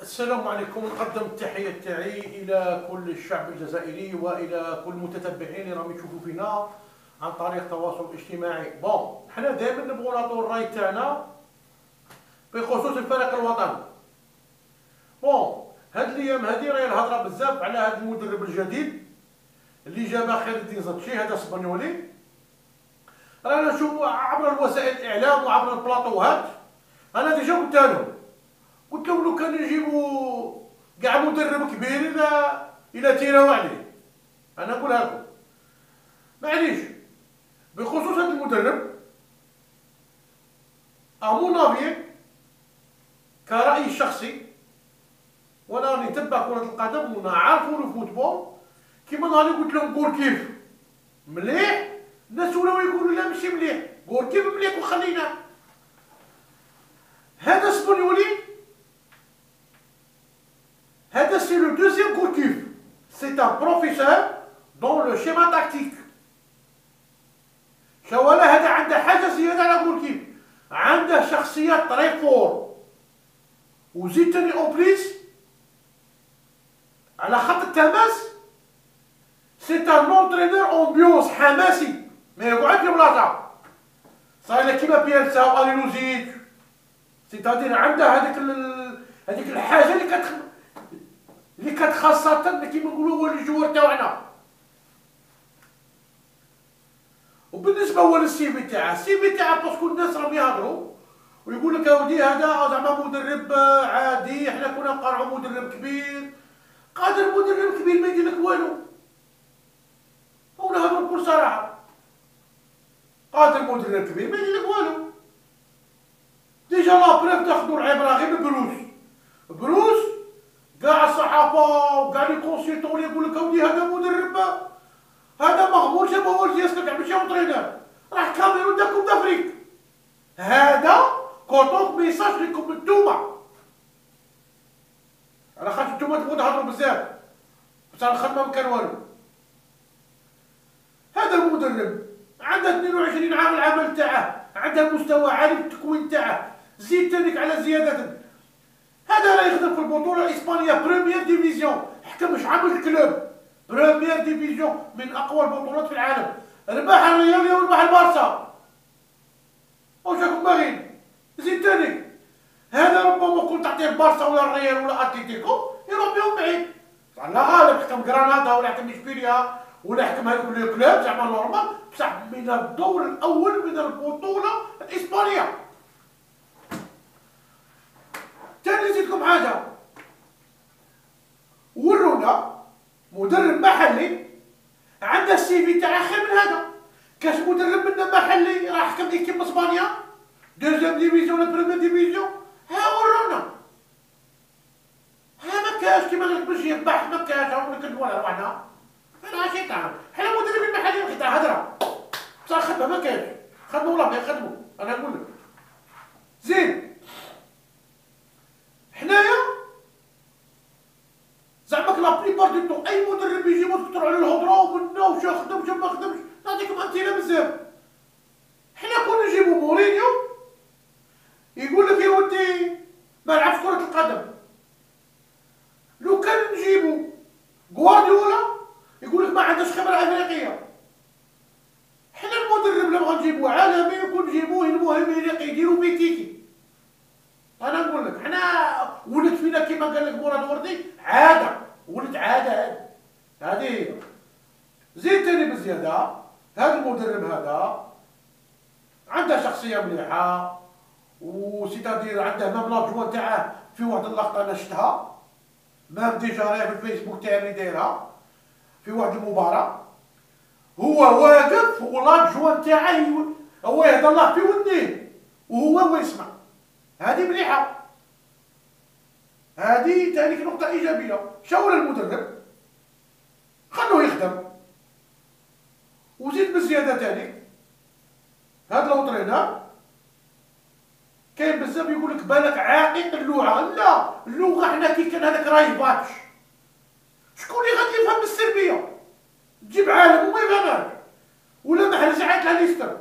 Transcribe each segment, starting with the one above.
السلام عليكم. نقدم التحية تاعي إلى كل الشعب الجزائري وإلى كل المتتبعين اللي راهم يشوفوا فينا عن طريق التواصل الاجتماعي. حنا دائما نبغوا نعطوا الراي تاعنا بخصوص الفريق الوطني. هاد الايام هادي راهي الهضره بزاف على هاد المدرب الجديد اللي جاب خير الدين زرتشي، هذا اسبانيولي. رانا نشوفوا عبر الوسائل الاعلام وعبر البلاطوهات. انا ديجا قلت لهم لو كان يجيبوا كاع مدرب كبير الى تيراو عليه. انا نقولها لكم معليش بخصوص هذا المدرب، امونافي كرأيي الشخصي، وانا راني نتبع كرة القدم ونعرفوا الفوتبول. كيما نهار قلت لهم غوركيف مليح، الناس ولاو يقولوا لا ماشي مليح، غوركيف مليح وخلينا. هذا اسبانيولي، هذا سي لو دوزيام غوركيف، سي ان بروفيسور دون لو شيما تاكتيك. شوالا هذا عنده حاجه زياده على غوركيف، عنده شخصيه طري فور، وزيد تاني اون بليس على خط التماس سي ان اونترينور امبيونس حماسي، ما يقعد في بلاصه صايله كيما بيلسا واليلوزيك. سيتادير عنده هذيك الحاجه اللي كتخاصة كيما نقولوا هو الجوار تاعنا. وبالنسبه هو للسي في تاعه، السي في تاعه باسكو الناس راهم يهضروا ويقول لك اودي هذا زعما مدرب عادي، حنا كنا نقرعوا مدرب كبير. قادر مدرب كبير ما يدير لك والو، ونهضروا بكل صراحه. قادر مدرب كبير ما يدير لك والو. ديجا لابريف تاخذوا العبره غير بروس كاع الصحافه وكاع لي كونسيلتون اللي يقول لك اودي هذا مدرب، هذا مغمور جاب هو جيسك تاع ماشي اونترينور، راه كاميرون دا كوب دافريك. هذا كوطوك ميساج لكم نتوما، على خاطر نتوما تبغوا تهضروا بزاف بصح الخدمه ما كان والو. هذا المدرب عنده 22 عام، العمل تاعه عنده مستوى عالي في التكوين تاعه، زيد تانيك على زيادة. هذا راه يخدم في البطولة الإسبانية بريمير ديفيزيون، حكم شعب الكلوب بريمير ديفيزيون من أقوى البطولات في العالم، ربح الريال وربح البارسا. واش راكم باغيين؟ زيد تاني هذا ربما كنت تعطيه البارسا ولا الريال ولا اتليتيكو يروح بهم بعيد. لا غالب حكم غرانادا ولا حكم اشبيليا ولا حكم هذوك لي كلوب زعما نورمال، بصح من الدور الأول من البطولة الإسبانية. تاني نزيدكم حاجة، ورونا مدرب محلي عنده السي في تاعه خير من هذا. كاش مدرب منا محلي راه حكم ايكيب اسبانيا دوزيام ديفيزيون ولا بريمير ديفيزيون، ها ورونا. ها ما كاش كيما قالك باش يربح، ما كاش هاو نكذبوا على روحنا. انا شي تعرف حنا مدربين محليين تاع هضره بصح خدمه ما كاش، خدموا والله ما يخدموا. انا نقول لك زين حنايا زعما لا بليبار دو طون اي مدرب يجيبو تكثر على الهضره ومنا واش خدم واش ما خدمش. نعطيكم امثله بزاف. حنا كنا نجيبو مورينيو يقول لك يا ودي ما لعبش كره القدم. لو كان نجيبو غوارديولا يقول لك ما عندهاش خبره افريقيه. حنا المدرب اللي بغا نجيبو عالمي يكون نجيبوه المهم يديرو بيتيكي. انا نقول لك حنا ولد فينا كيما قال لك مراد وردي عاده، ولد عاده هذه. زيد تاني بزياده هذا المدرب هذا عنده شخصيه مليحه، وسيتادير عنده مام لاجوان تاعه في واحد اللقطه انا شفتها، مام ديجا راهي في الفيسبوك تاعي اللي دايرها في واحد المباراه، هو واقف ولاجوان تاعه هو يهضر الله في ودنيه وهو يسمع. هذه مليحه، هذه تانيك نقطه ايجابيه. شاور المدرب خلوه يخدم، وزيد بزياده تاني هذا لونطرينور كاين بزاف يقول لك بالك عاقق اللغه. لا اللغه حنا كي كان هذاك راي باتش، شكون اللي غادي يفهم بالسربيه؟ تجيب عالم وما يفهمهاش ولا محرز عاد لها ليستر.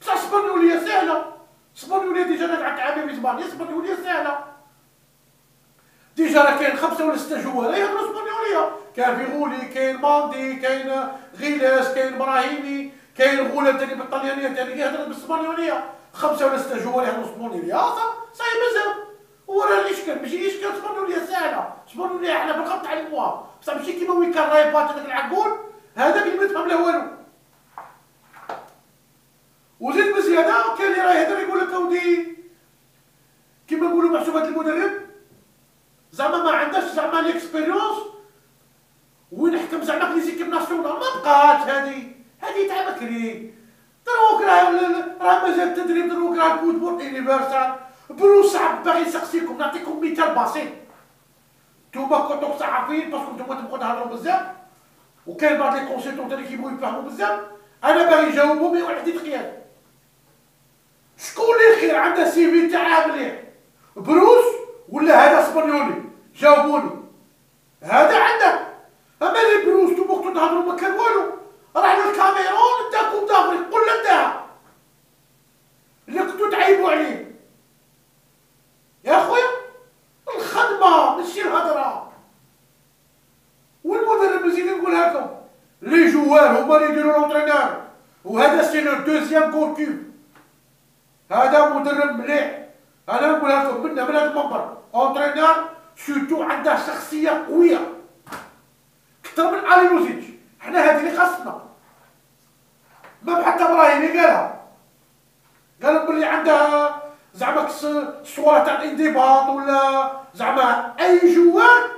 بصح اسبانيوليه سهله، اسبانيوليه ديجا انا قعدت عامين في اسبانيا، اسبانيوليه سهله. ديجا ديجا راه كاين 5 ولا 6 جوال يهضروا اسبانيوليه، كاين فيغولي، كاين ماندي، كاين غيلاس، كاين ابراهيمي، كاين غوله ثاني بالطليانيه ثاني يهضر بالاسبانيوليه، 5 ولا 6 جوال يهضروا اسبانيوليه، صاي مزال. هو راه الاشكال ماشي اشكال اسبانيوليه ساهله، اسبانيوليه حنا باقا نتعلموها، بصح ماشي كيما وين كان رايبات هذاك العقول هذاك اللي ما يفهم له والو. وزيد بزياده كاين اللي راه يهضر يقول لك اودي كيما نقولوا محسوب هذا المدرب زعما ما عندهاش زعما ليكسبيريونس وين يحكم زعما في ليزيكيب ناسيونال، ما بقاتش هذه تاع بكري. دروك راه مازال التدريب، دروك راه الفوتبول يونيفرسال. بلو صعب باغي نسقسيكم نعطيكم مثال بسيط، نتوما كنتو صحفيين باسكو نتوما تبقوا تهضروا بزاف وكاين بعض لي كونسيتون تاني كيبغيو يفهموا بزاف، انا باغي نجاوبهم من واحد القياس. شكون اللي خير عنده سي في تاعها مليح، بروس ولا هذا اسبانيولي؟ جاوبوني. هذا عندك، اما لي بروس نتوما كنتو تهضروا ما كان والو، راه للكاميرون نتا كوب دافريك قول نتاها اللي كنتو تعيبوا عليه. يا خويا الخدمه ماشي الهضره. والمدرب نزيد نقولها لكم، لي جوار هما اللي يديروا لونترينور، وهذا سي لو دوزيام كوركيب. هذا مدرب مليح، انا نقولها لكم من هذا المنبر، اونترينور سورتو عنده شخصيه قويه اكثر من الي لوزيتش. حنا هذه اللي خاصنا، ما حتى ابراهيمي قال بلي عندها زعما الصوره تاع الانضباط ولا زعما اي جوار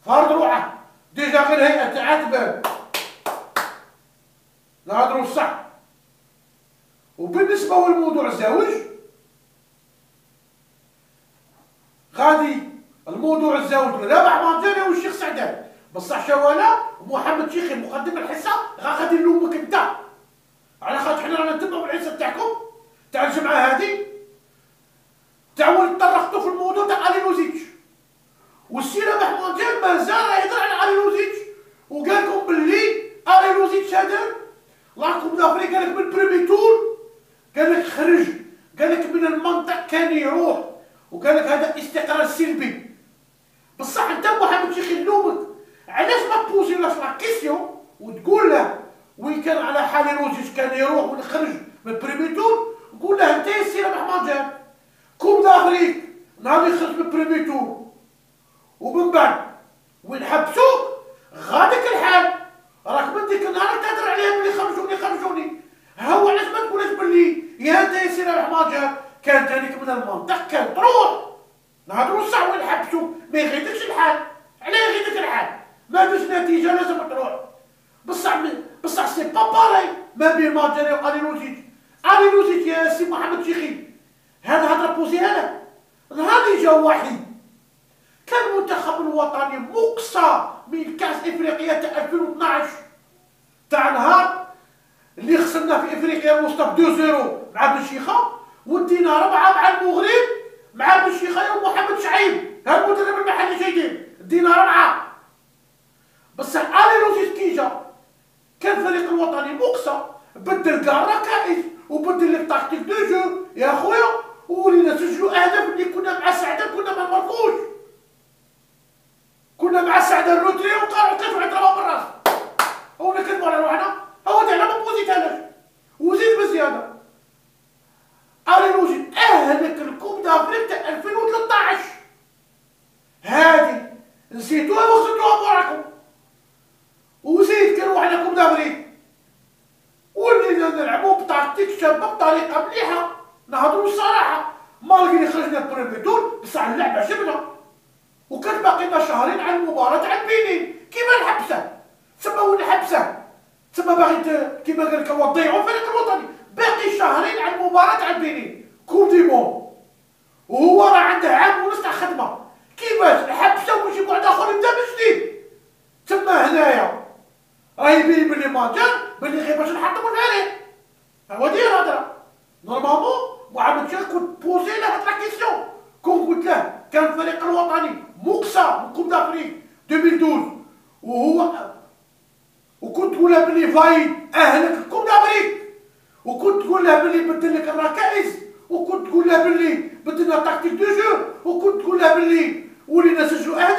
فرض روحه ديجا غير هيئه تاعها تبان. نهضروا الصح. وبالنسبه للموضوع الزواج غادي الموضوع الزواج رابح مانجاني والشيخ سعدان، بصح شوالا محمد شيخي مقدم الحصه غادي نلومك انت على خاطر حنا رانا نتبعوا الحصه تاعكم تاع الجمعه هذه تاع وين طرقتوا في الموضوع تاع الي لوزيتش. والسي رابح مانجان مازال راه يهضر على الي لوزيتش وقال لكم باللي الي لوزيتش هذا راكم دافري، قال لك من بريمي تور، قال لك خرج، قال لك من المنطق كان يروح، وقال لك هذا استقرار سلبي. بصح انت محمد شيخ نلومك علاش ما تبوزيلاش لا كيسيون وتقول له وين كان على حال لوزيتش كان يروح ويخرج من بريمي تور، قول له انت يا سي رابح مانجان كوب دافريك نهار يخرج من بريمي تور ومن بعد وين حبسوك غاديك الحال راك من ديك النهار تهضر عليهم اللي خرجوني. هو علاش ما تقولش باللي يا انت يا سي رابح مانجان كان تانيك من المنطق كان تروح نهضروا الصح وين حبسوك ما يغيدكش الحال. علاه يغيدك الحال؟ ما باش نتيجه لازم تروح. بصح سي با باراي ما بين مانجان والي لوزيتش. الي لوزيتش يا سي محمد شيخي هذا هضره بوزيها لك نهار اللي جا وحيد كان المنتخب الوطني مقصى من كاس افريقيا تاع 2012 تاع نهار اللي خسرنا في افريقيا الوسطى ب 2-0 مع بن شيخه، ودينا 4 مع المغرب مع بن شيخه ومحمد شعيب هذا المدرب المحلي جايين دينا 4. بصح الي لوزيتش كي جا كان الفريق الوطني مقصى بدل كاع الركائز وبدل لي تاكتيك دو جو يا خويا، ولينا نسجلوا اهداف اللي كنا مع سعده كنا ما نمرقوش، كنا مع سعده الروتري وقالوا كيف عندنا بالراس هو نكذبوا على روحنا. هو دعنا ما بوزيتهاش. وزيد بزياده الي لوزيتش اهلك الكوب دافريك تاع 2013 هادي نسيتوها وخسرتوها بوراكم. وزيد كان روحنا كوب دافريك ولينا نلعبوا بتكتيك شابه بطريقه مليحه نهضروا الصراحه، مالغري خرجنا بريمي تور بصح اللعب عجبنا وكان باقينا شهرين على المباراه تاع البنين. كيما نحبسه تما وين نحبسه تما باغي كيما قال لك هو تضيعوا الفريق الوطني. باقي شهرين على المباراه تاع البنين كوب دي مون وهو راه عنده عام ونص تاع خدمه، كيفاش نحبسه ونجيب واحد اخر يبدا من جديد؟ تما هنايا راه يبين بلي مانجان بلي غير باش نحطموا الفريق. هو دي الهضره. نورمالمون محمد شيخ كنت بوزي له هاد لا كيسيون كون قلت له كان الفريق الوطني مقصى من كوب دافريك 2012 وكنت تقول له بلي فايد اهلك كوب دافريك، وكنت تقول له بلي بدل لك الركائز، وكنت تقول له بلي بدلنا تاكتيك دو جو، وكنت تقول له بلي ولينا نسجلوا اهداف.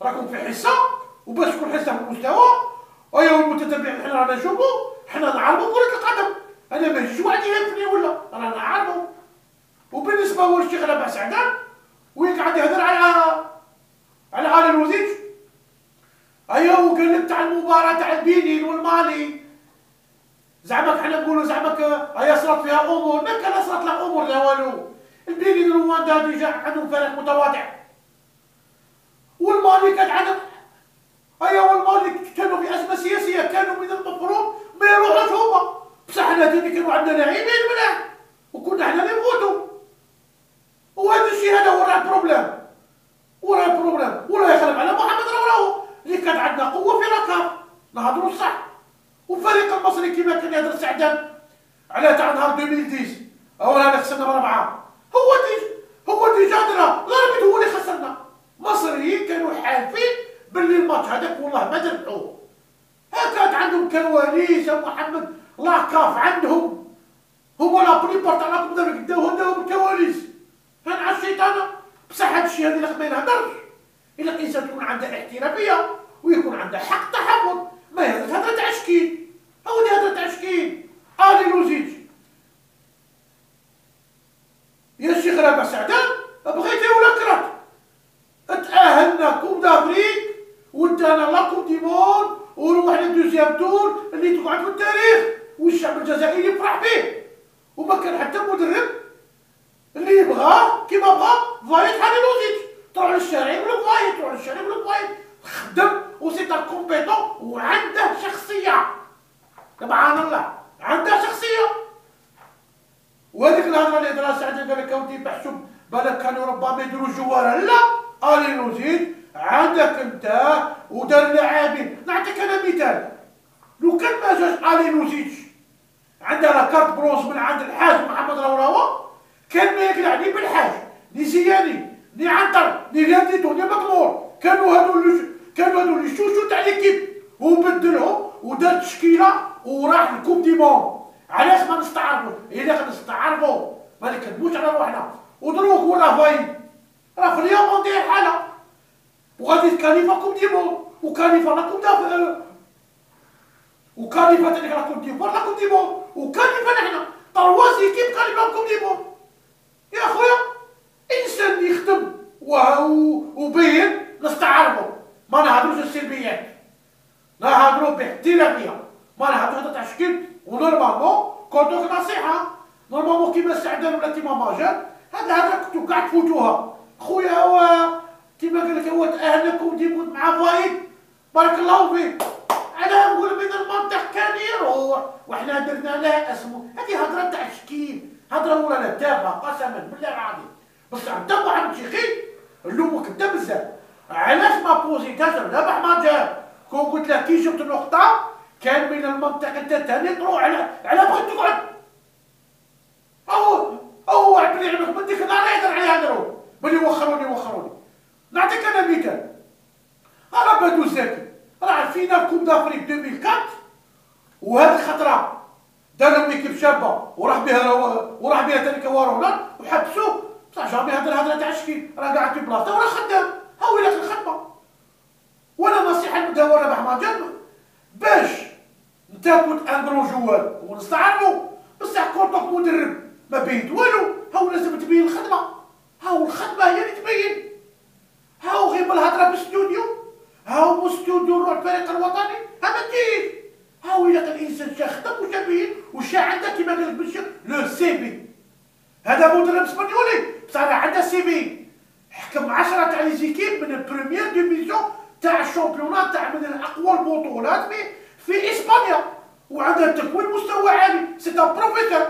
راكم في حصه، وباش تكون حصه في المستوى ايوا المتتبعين حنا رانا نشوفوا، حنا نعرفوا كرة القدم. انا ماشيش واحد يهمني ولا رانا نعرفوا. وبالنسبه هو الشيخ ربيع سعدان وين قاعد يهضر على علي الوزيج، ايوا وقال لك تاع المباراه تاع البنين والمالي، زعما حنا نقولوا زعما هيا صرات فيها امور، ما كان صرات لها امور لا والو. البنين رواندا ديجا عندهم فريق متواضع، والمالي كان عندهم ايوا والمالي كانوا في ازمه سياسيه، كانوا من المفروض ما يروحوش هما، بصح حنا ديما كانوا عندنا لاعبين ملاح وكنا حنا اللي نفوتوا. وهذا الشيء هذا هو راه البروبليم، وراه البروبليم، ولا يخلف على محمد راهو اللي كان عندنا قوه في ركاب نهضروا الصح. والفريق المصري كيما كان يهضر سعدان على تاع نهار 2010 هو رانا خسرنا بربعه، هو ديجا درا ضربت هو اللي خسرنا. مصريين كانوا حالفين باللي الماتش هذاك والله ما دربحوه، كانت عندهم كواليس يا محمد، لاكاف عندهم هما لا بريبار تاع لاكاف داوهم الكواليس. انا الشيطانه بصح هذا الشيء هذا ما ينهضرش الا الانسان تكون عنده احترافيه ويكون عنده حق تحفظ، ما يهضرش هضره تاع شكيل. هاودي هضره تاع شكيل علي لوزيج. يا الشيخ ربيع سعدان بغيتي ولا كرهت، تاهلنا كوب دافريك ودانا لا كوب دي مون وروحنا دوزيام تور اللي تقعد في التاريخ والشعب الجزائري يفرح به. وما كان حتى مدرب اللي يبغاه كيما بغا فايت علي لوزيج، تروح للشارع يقول لك فايت، تروح للشارع يقول لك فايت، خدم وسيتا كومبيتون وعنده شخصيه سبحان الله، عنده شخصيه. وهذيك الهضره اللي هضرها سعد قال لك اودي بحسب بالك كانوا ربما يديروا جواره، لا علي لوزيج عندك انت ودار لاعبين. نعطيك انا مثال، لو كان ما جاش علي لوزيج عندنا كارت برونز من عند الحاج محمد راوراوا، كان ما يقلع ني بالحاج ني زياني ني عنتر ني لانديتو ني مطمور، كانوا هادو اللي شوشو تاع ليكيب، وبدلهم ودار تشكيله وراح الكوب دي مون. علاش ما نستعرفوا؟ الا نستعرفوا ما نكذبوش على روحنا. ودروك ولا فايد راه في اليوم داير حاله وغادي كاليفا كوب دي مون وكاليفا لا كوب دافريك وكاليفا تاني لا كوب دي مون لا كوب دي مون وكاليفا نحنا طرواز ايكيب كاليفا كوب دي مون. يا خويا انسان يخدم وبين نستعرفوا، ما نهضروش السلبيات، نهضروا باحترافيه، ما نهضروش تاع شكل. ونورمالمون كونتوك نصيحه نورمالمون كيما السعدان ولا كيما ماجد هذا كنتو قاع تفوتوها. خويا هو كيما قال لك هو تاهلكم ديموت مع فايد بارك الله فيه، انا نقول من المنطق كان يروح وحنا درنا له اسمه. هذه هضره تاع شكيل، هضره ولا لا تافهه قسما بالله العظيم. بصح انت محمد شيخي نلومك انت بزاف، علاش ما بوزيتاش ربح ما جاب؟ كون قلت له كي جبت النقطه كان من المنطق انت ثاني تروح على بغيت تقعد. هو عبد العلمك من ديك النهار يهضر عليها هضروا بلي وخروني. نعطيك انا مثال، انا بدو زكي راه فينا كوب دافريك 2004 وهذه الخطره دار لهم ايكيب شابه وراح بها ثاني كوارونا وحبسوه، بصح جامي هضره تاع شكيل راه قاعد في بلاصته وراه خدام. هاو ولات الخدمه. وانا نصيحه نبدا ورا مع جنب باش انت كنت اندرو جوال ونستعرفوا، بصح كونتك مدرب ما بينت والو. هاو لازم تبين الخدمه، هاو الخدمه هي اللي تبين. هاو غير بالهضره باستوديو، هاو باستوديو نروح الفريق الوطني ما تجيش. هاو الا كان الانسان شا خدم وشا بين وشا عنده كيما قال لك بالشيخ لو سي في. هذا مدرب اسبانيولي بصح راه عنده سي في، حكم 10 تاع لي زيكيب من البريمير ديفيزيون تاع الشامبيونات تاع من الاقوى البطولات في اسبانيا، وعنده تكوين مستوى عالي. سي ان بروفيسور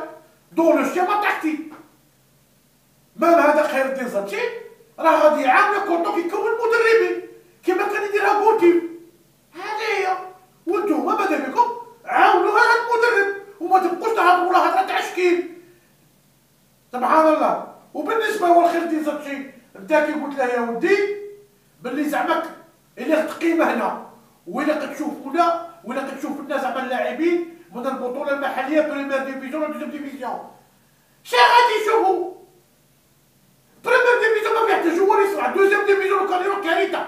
دون لو سيما تاكتيك. مام هذا خير الدين زاتشي راه غادي يعاونك كونتو كيكون مدربين كيما كان يديرها بوتيف. هذه هي، وانتوما ماذا بكم عاونوا هذا المدرب وما تبقوش تهضروا له هضره تاع شكيل. سبحان الله. وبالنسبه هو الخير الدين زاتشي انت كي قلت له يا ودي باللي زعما الا تقيمه هنا ولا كتشوفونا ولا كتشوف الناس زعما اللاعبين من البطوله المحليه بريمير ديفيزيون ولا دوزيام ديفيزيون، شا غادي يشوفوا؟ بريمير ديفيزيون ما فيه حتى جوار يصنع، دوزيام ديفيزيون كان يروح كارثه.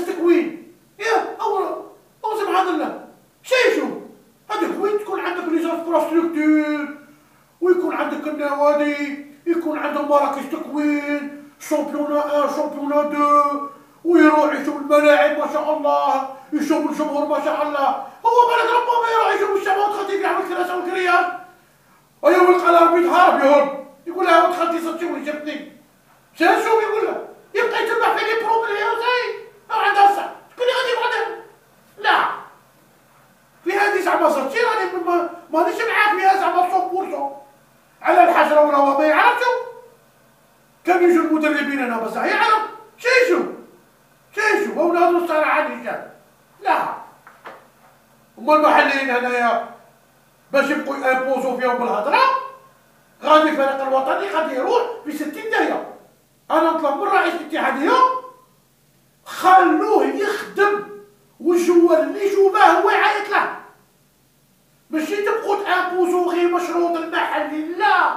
تكوين. او سبحان الله شو هذاك وين تكون عندك لي انفراستركتور، ويكون عندك النوادي، يكون عندهم مراكز تكوين، شامبيونا 1 شامبيونا 2، ويروح يشوف الملاعب ما شاء الله، يشوف الجمهور ما شاء الله. هو بالك ربما يروح يشوف الشباب وتخليه يلعب الكراسه والكرياج. ايوا القلم يتهرب يهرب يقول لها ودخلتي صدتي جبتني. شوف يقول لها يبقى يتبع في لي بروبليم زي او عندها الصح تقول لي غادي بعدين. لا في هذه زعما صدتي راني مانيش معاك فيها زعما 100% على الحجره ولا هو ما يعرفش. كان يجوا المدربين هنا بصح يعرف شيشو هو نهضروا الصراحه على الرجال. لا هما المحليين هنايا باش يبقوا يامبوزو فيهم بالهضره، غادي الفريق الوطني غادي يروح في 60 داهيه. انا نطلب من رئيس الاتحاديه خلوه يخدم، والجوال اللي جوباه هو يعيط له، ماشي تبقوا تامبوزو غير مشروط المحلي. لا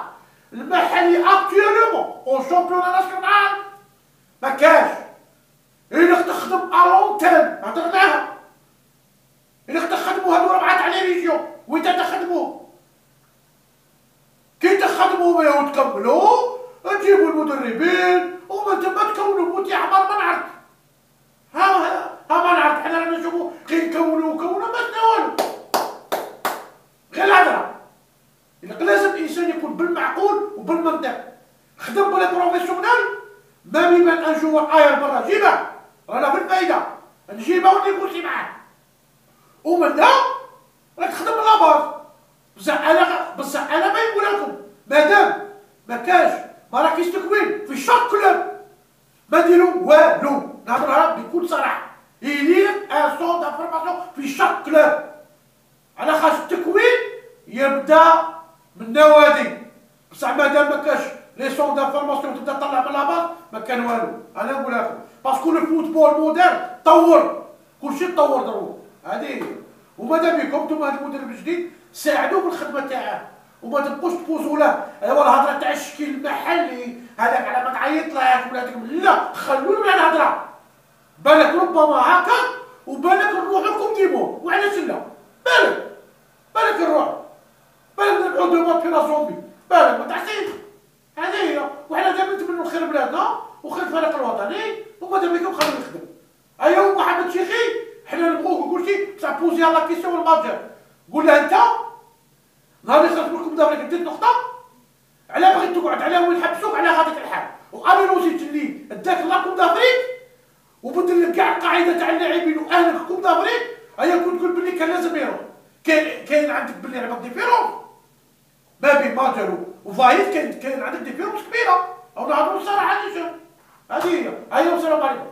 المحلي اكتيلومون او شامبيون ناسيونال ما كاش. إلا تخدم الونتين هضرناها، إلا تخدموا هادو 4 تاع لي ريجيون وين تخدموه، كي تخدموا بها وتكملوا تجيبوا المدربين ومن تما تكونوا موت يا حمار. ما نعرف ها ما نعرف، حنا رانا نشوفوا غير نكونوا ما درنا والو، غير الهضره. لازم الانسان يكون بالمعقول وبالمنطق. خدم بلي بروفيسيونيل ما بين ان جوار اير برا جيبه رانا في الفايده، نجيبه ونيغوسي معاه، ومن هنا راك تخدم لاباز. بصح انا ما نقول لكم مادام ما كاش مراكز تكوين في شاك كلوب ما ديروا والو. نهضرها بكل صراحه، يليق ان سون دافورماسيون في شاك كلوب، على خاطر التكوين يبدا من النوادي. بصح مادام ما كاش لي سون دافورماسيون تبدا تطلع من لاباز ما كان والو. انا نقول لكم باسكو لو فوتبول مودرن طور كلشي تطور دروك هذه. وماذا بكم نتوما هذا المدرب الجديد ساعدوه بالخدمه تاعه، وما تبقوش تبوزوا له ايوا الهضره تاع الشكل المحلي هذاك على ما تعيط له ولا لا، خلونا من الهضره. بالك ربما هكا وبالك نروحوا لكم ديمون. وعلاش لا؟ بالك نروحوا، بالك نربحوا دو مات فينا زومبي، بالك ما تعسيش. هذه هي. وحنا دابا نتمنوا خير بلادنا وخير الفريق الوطني، وماذا بكم خلوه يخدم. ايوا محمد شيخي حنا نبغوك وكلشي بصح بوزي لا كيسيون الماتجر. قول له انت نهار يخرج لكم دابا ديت نقطه على بغيت تقعد على وين حبسوك على هذاك الحال، وانا نوزيت اللي اداك لا كوب دافريك وبدل لك كاع القاعده تاع اللاعبين واهلك كوب دافريك. هيا كنت تقول بلي كان لازم يروح. كاين عندك بلي عندك ديفيرونس ما بين ماتجر وفايد، كاين عندك ديفيرونس كبيره. او نهضروا الصراحه هذه هي. هيا والسلام عليكم.